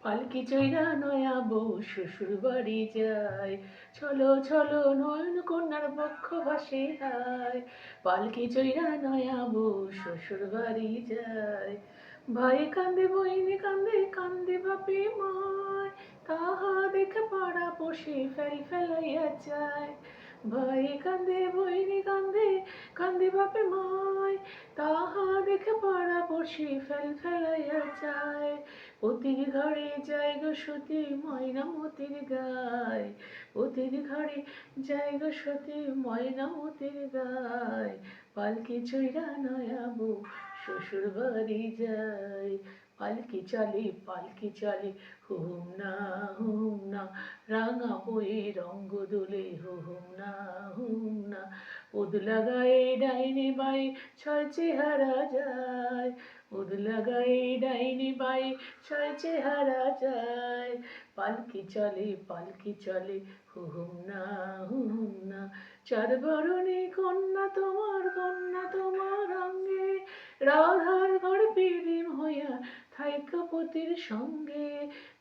পালকি চইরা নয়া বউ শ্বশুর বাড়ি যায়, চলো চলো নয়ন কন্যার বক্ষ ভাসে হায়। পালকি চইরা নয়া বউ শ্বশুর বাড়ি যায়, ভাই কান্দে বইনে কান্দে কান্দে বাপে মায়, তাহা দেখে পাড়া পড়শি ফেল ফেলাইয়া যায়। ভাই কান্দে বইনে কান্দে কান্দে বাপে মায়, তাহা দেখে পাড়া পড়শি ফেল ফেলাইয়া যায়। পতির ঘরে যায় গো সতী ময়নামতির গায়, পতির ঘরে যায় গো সতী ময়নামতির গায়। পালকি চইরা নয়া বউ শ্বশুর বাড়ি যায়, পালকি চলে হুহুম না রাঙা বয়ে রঙ্গ দোলে হুহুম না উদলা গায়ে ডাইনে বাই ছয় চেহারা যায়, উদলা গায়ে ডাইনে বাই ছয় চেহারা যায়। পালকি চলে হুহুম না চার বরণে কন্যা তোমার অঙ্গে, রাধার ঘরে প্রেম হইয়া থাইকা পতির সঙ্গে,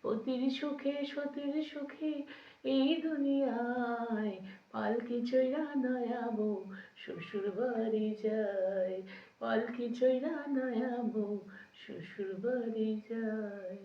পতির সুখে সতীর সুখে এই দুনিয়ায়। পালকি চইরা নয়া বউ শ্বশুর বাড়ি যায়, পালকি চইরা নয়া বউ শ্বশুর বাড়ি যায়।